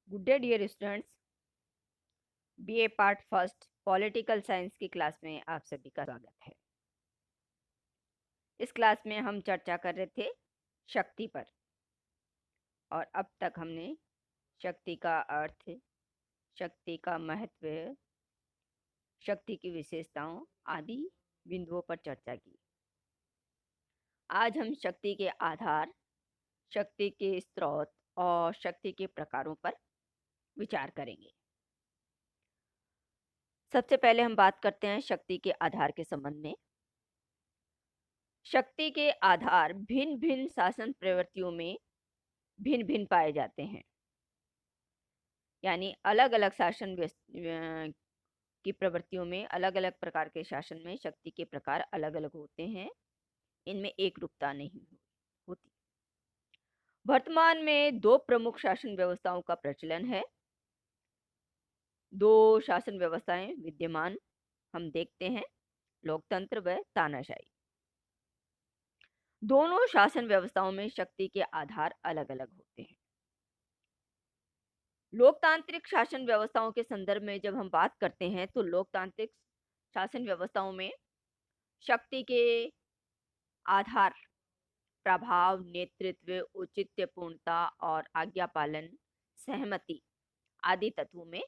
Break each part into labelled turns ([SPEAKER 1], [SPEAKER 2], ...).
[SPEAKER 1] Good day dear students. BA part first political science की class में आप सभी का स्वागत है। इस क्लास में हम चर्चा कर रहे थे शक्ति पर, और अब तक हमने शक्ति का अर्थ, शक्ति का महत्व, शक्ति की विशेषताओं आदि बिंदुओं पर चर्चा की। आज हम शक्ति के आधार, शक्ति के स्रोत और शक्ति के प्रकारों पर विचार करेंगे। सबसे पहले हम बात करते हैं शक्ति के आधार के संबंध में। शक्ति के आधार भिन्न भिन्न शासन प्रवृत्तियों में भिन्न भिन्न पाए जाते हैं, यानी अलग अलग शासन की प्रवृत्तियों में, अलग अलग प्रकार के शासन में शक्ति के प्रकार अलग अलग होते हैं। इनमें एक रूपता नहीं होती। वर्तमान में दो प्रमुख शासन व्यवस्थाओं का प्रचलन है। दो शासन व्यवस्थाएं विद्यमान हम देखते हैं, लोकतंत्र व तानाशाही। दोनों शासन व्यवस्थाओं में शक्ति के आधार अलग अलग होते हैं। लोकतांत्रिक शासन व्यवस्थाओं के संदर्भ में जब हम बात करते हैं तो लोकतांत्रिक शासन व्यवस्थाओं में शक्ति के आधार प्रभाव, नेतृत्व, औचित्यपूर्णता और आज्ञा पालन, सहमति आदि तत्वों में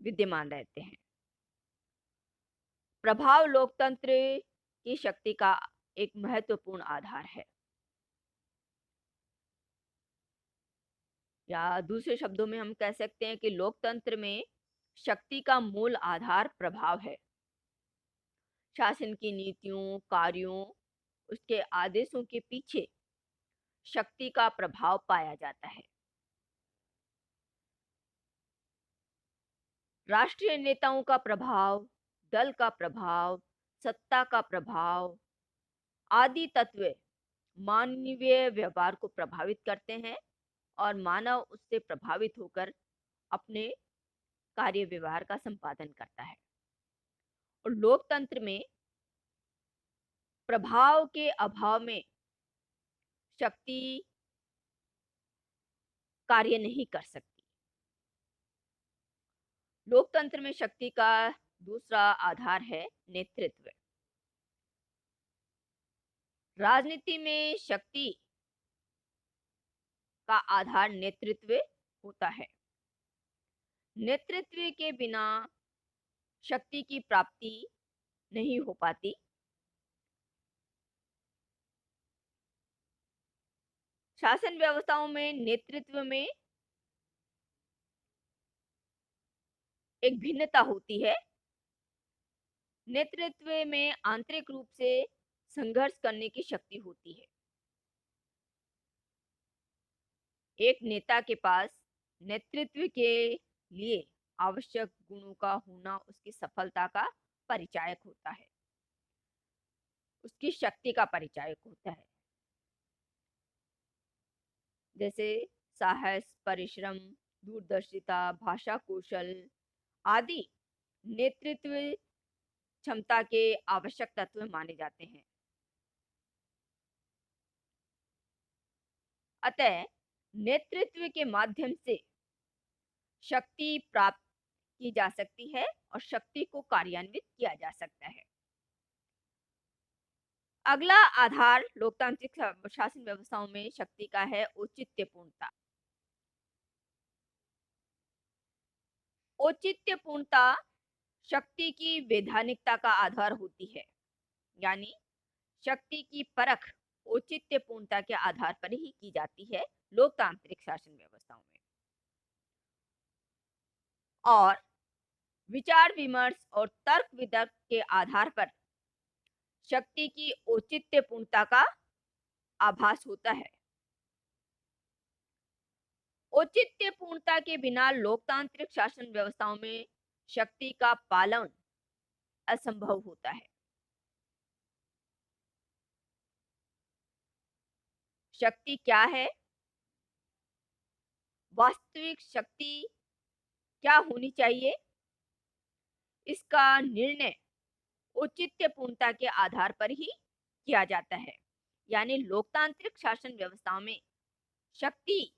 [SPEAKER 1] विद्यमान रहते हैं। प्रभाव लोकतंत्र की शक्ति का एक महत्वपूर्ण आधार है, या दूसरे शब्दों में हम कह सकते हैं कि लोकतंत्र में शक्ति का मूल आधार प्रभाव है। शासन की नीतियों, कार्यों, उसके आदेशों के पीछे शक्ति का प्रभाव पाया जाता है। राष्ट्रीय नेताओं का प्रभाव, दल का प्रभाव, सत्ता का प्रभाव आदि तत्व मानवीय व्यवहार को प्रभावित करते हैं और मानव उससे प्रभावित होकर अपने कार्य व्यवहार का संपादन करता है। और लोकतंत्र में प्रभाव के अभाव में शक्ति कार्य नहीं कर सकती। लोकतंत्र में शक्ति का दूसरा आधार है नेतृत्व। राजनीति में शक्ति का आधार नेतृत्व होता है। नेतृत्व के बिना शक्ति की प्राप्ति नहीं हो पाती। शासन व्यवस्थाओं में नेतृत्व में एक भिन्नता होती है। नेतृत्व में आंतरिक रूप से संघर्ष करने की शक्ति होती है। एक नेता के पास नेतृत्व के लिए आवश्यक गुणों का होना उसकी सफलता का परिचायक होता है, उसकी शक्ति का परिचायक होता है। जैसे साहस, परिश्रम, दूरदर्शिता, भाषा कौशल आदि नेतृत्व क्षमता के आवश्यक तत्व माने जाते हैं। अतः नेतृत्व के माध्यम से शक्ति प्राप्त की जा सकती है और शक्ति को कार्यान्वित किया जा सकता है। अगला आधार लोकतांत्रिक शासन व्यवस्थाओं में शक्ति का है औचित्यपूर्णता। औचित्यपूर्णता शक्ति की वैधानिकता का आधार होती है, यानी शक्ति की परख औचित्यपूर्णता के आधार पर ही की जाती है लोकतांत्रिक शासन व्यवस्थाओं में। और विचार विमर्श और तर्क वितर्क के आधार पर शक्ति की औचित्यपूर्णता का आभास होता है। औचित्यपूर्णता के बिना लोकतांत्रिक शासन व्यवस्थाओं में शक्ति का पालन असंभव होता है। शक्ति क्या है? वास्तविक शक्ति क्या होनी चाहिए? इसका निर्णय औचित्यपूर्णता के आधार पर ही किया जाता है। यानी लोकतांत्रिक शासन व्यवस्थाओं में शक्ति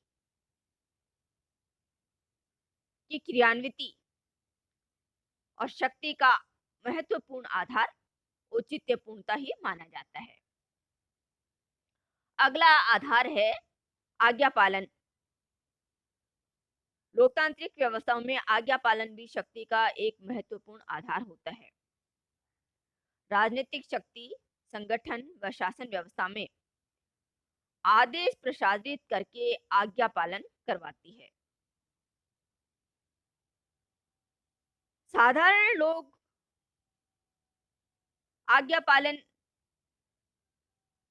[SPEAKER 1] की क्रियान्विति और शक्ति का महत्वपूर्ण आधार औचित्यपूर्णता ही माना जाता है। अगला आधार है आज्ञा पालन। लोकतांत्रिक व्यवस्थाओं में आज्ञा पालन भी शक्ति का एक महत्वपूर्ण आधार होता है। राजनीतिक शक्ति संगठन व शासन व्यवस्था में आदेश प्रसारित करके आज्ञा पालन करवाती है। साधारण लोग आज्ञा पालन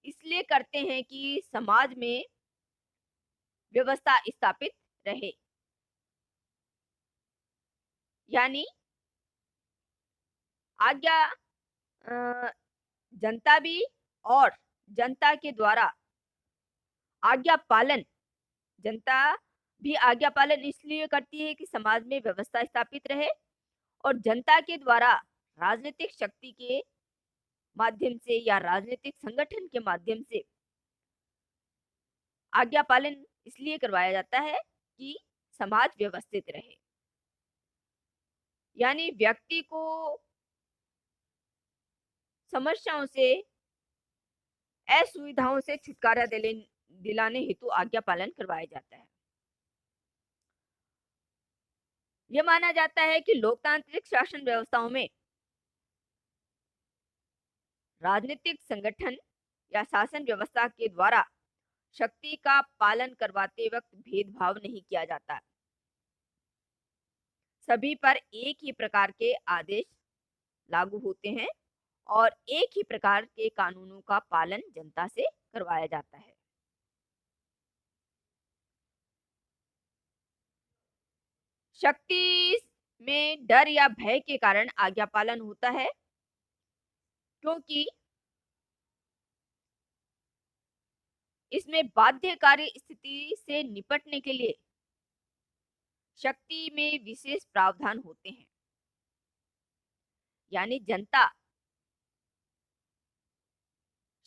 [SPEAKER 1] इसलिए करते हैं कि समाज में व्यवस्था स्थापित रहे, यानी आज्ञा जनता भी और जनता के द्वारा आज्ञा पालन, जनता भी आज्ञा पालन इसलिए करती है कि समाज में व्यवस्था स्थापित रहे और जनता के द्वारा राजनीतिक शक्ति के माध्यम से या राजनीतिक संगठन के माध्यम से आज्ञा पालन इसलिए करवाया जाता है कि समाज व्यवस्थित रहे, यानी व्यक्ति को समस्याओं से असुविधाओं से छुटकारा दिलाने हेतु आज्ञा पालन करवाया जाता है। यह माना जाता है कि लोकतांत्रिक शासन व्यवस्थाओं में राजनीतिक संगठन या शासन व्यवस्था के द्वारा शक्ति का पालन करवाते वक्त भेदभाव नहीं किया जाता। सभी पर एक ही प्रकार के आदेश लागू होते हैं और एक ही प्रकार के कानूनों का पालन जनता से करवाया जाता है। शक्ति में डर या भय के कारण आज्ञा पालन होता है, क्योंकि इसमें बाध्यकारी स्थिति से निपटने के लिए शक्ति में विशेष प्रावधान होते हैं, यानी जनता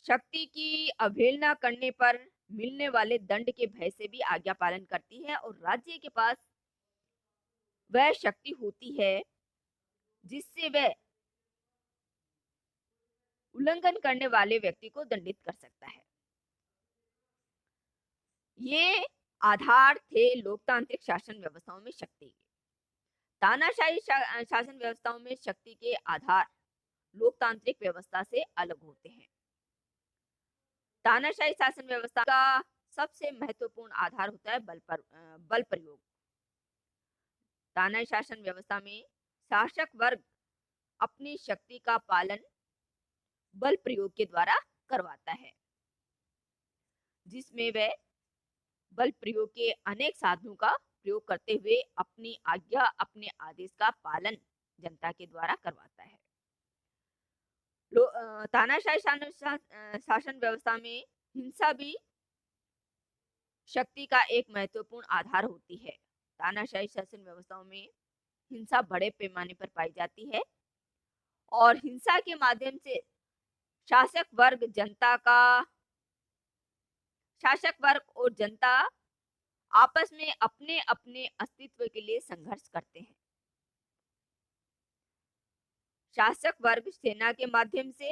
[SPEAKER 1] शक्ति की अवहेलना करने पर मिलने वाले दंड के भय से भी आज्ञा पालन करती है और राज्य के पास वह शक्ति होती है जिससे वह उल्लंघन करने वाले व्यक्ति को दंडित कर सकता है। ये आधार थे लोकतांत्रिक शासन व्यवस्थाओं में शक्ति के। तानाशाही शासन व्यवस्थाओं में शक्ति के आधार लोकतांत्रिक व्यवस्था से अलग होते हैं। तानाशाही शासन व्यवस्था का सबसे महत्वपूर्ण आधार होता है बल प्रयोग। तानाशाही शासन व्यवस्था में शासक वर्ग अपनी शक्ति का पालन बल प्रयोग के द्वारा करवाता है, जिसमें वह बल प्रयोग के अनेक साधनों का प्रयोग करते हुए अपनी आज्ञा, अपने आदेश का पालन जनता के द्वारा करवाता है। तानाशाही शासन व्यवस्था में हिंसा भी शक्ति का एक महत्वपूर्ण आधार होती है। तानाशाही शासन व्यवस्थाओं में हिंसा बड़े पैमाने पर पाई जाती है और हिंसा के माध्यम से शासक वर्ग और जनता आपस में अपने अपने अस्तित्व के लिए संघर्ष करते हैं। शासक वर्ग सेना के माध्यम से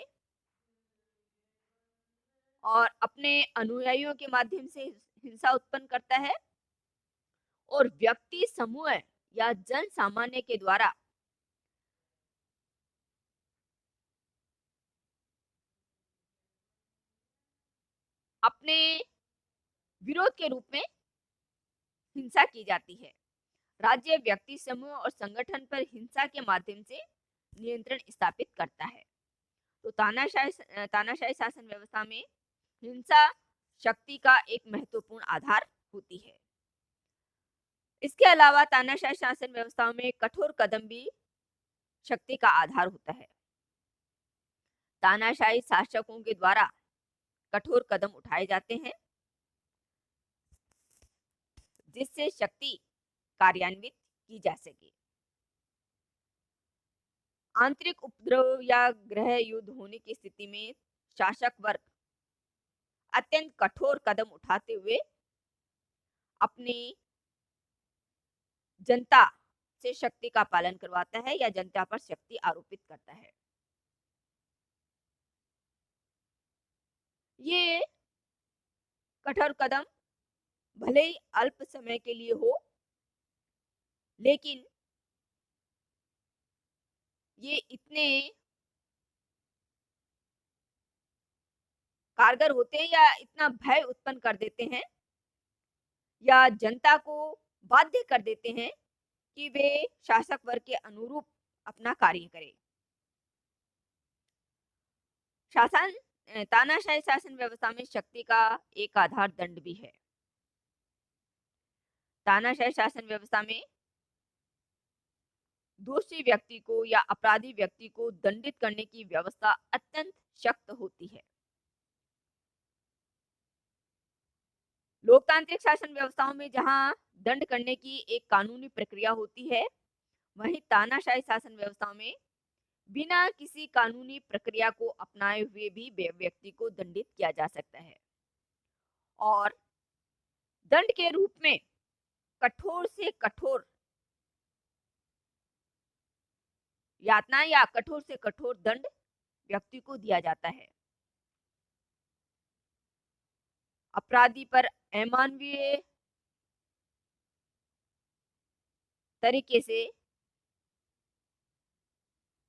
[SPEAKER 1] और अपने अनुयायियों के माध्यम से हिंसा उत्पन्न करता है और व्यक्ति समूह या जन सामान्य के द्वारा अपने विरोध के रूप में हिंसा की जाती है। राज्य व्यक्ति समूह और संगठन पर हिंसा के माध्यम से नियंत्रण स्थापित करता है। तो तानाशाही शासन व्यवस्था में हिंसा शक्ति का एक महत्वपूर्ण आधार होती है। इसके अलावा तानाशाही शासन व्यवस्थाओं में कठोर कदम भी शक्ति का आधार होता है। तानाशाही शासकों के द्वारा कठोर कदम उठाए जाते हैं जिससे शक्ति कार्यान्वित की जा सके। आंतरिक उपद्रव या गृह युद्ध होने की स्थिति में शासक वर्ग अत्यंत कठोर कदम उठाते हुए अपनी जनता से शक्ति का पालन करवाता है या जनता पर शक्ति आरोपित करता है। ये कठोर कदम भले ही अल्प समय के लिए हो, लेकिन ये इतने कारगर होते हैं या इतना भय उत्पन्न कर देते हैं या जनता को बाध्य कर देते हैं कि वे शासक वर्ग के अनुरूप अपना कार्य करें। तानाशाही शासन व्यवस्था में शक्ति का एक आधार दंड भी है। तानाशाही शासन व्यवस्था में दोषी व्यक्ति को या अपराधी व्यक्ति को दंडित करने की व्यवस्था अत्यंत सख्त होती है। लोकतांत्रिक शासन व्यवस्थाओं में जहां दंड करने की एक कानूनी प्रक्रिया होती है, वहीं तानाशाही शासन व्यवस्थाओं में बिना किसी कानूनी प्रक्रिया को अपनाए हुए भी व्यक्ति को दंडित किया जा सकता है और दंड के रूप में कठोर से कठोर यातना या कठोर से कठोर दंड व्यक्ति को दिया जाता है। अपराधी पर अमानवीय तरीके से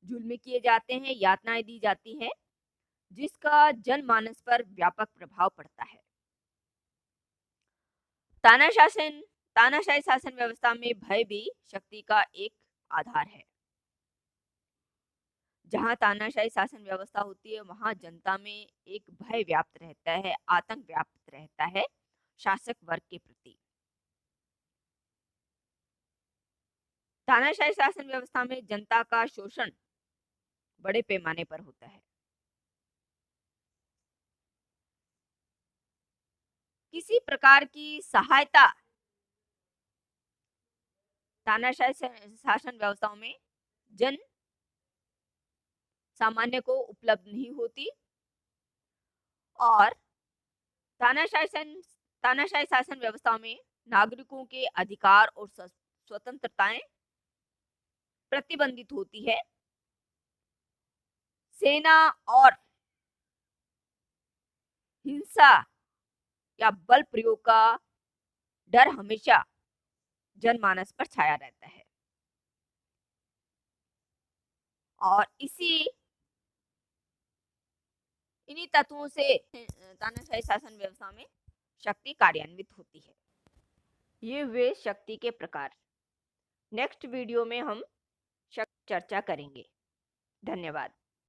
[SPEAKER 1] जुल्म किए जाते हैं, यातनाएं दी जाती हैं, जिसका जनमानस पर व्यापक प्रभाव पड़ता है। तानाशाही शासन व्यवस्था में भय भी शक्ति का एक आधार है। जहां तानाशाही शासन व्यवस्था होती है, वहां जनता में एक भय व्याप्त रहता है, आतंक व्याप्त रहता है शासक वर्ग के प्रति। तानाशाही शासन व्यवस्था में जनता का शोषण बड़े पैमाने पर होता है। किसी प्रकार की सहायता तानाशाही शासन व्यवस्थाओं में जन सामान्य को उपलब्ध नहीं होती और तानाशाही शासन व्यवस्थाओं में नागरिकों के अधिकार और स्वतंत्रताएं प्रतिबंधित होती है। सेना और हिंसा या बल प्रयोग का डर हमेशा जनमानस पर छाया रहता है और इन्हीं तत्वों से तानाशाही शासन व्यवस्था में शक्ति कार्यान्वित होती है। ये वे शक्ति के प्रकार। नेक्स्ट वीडियो में हम चर्चा करेंगे। धन्यवाद।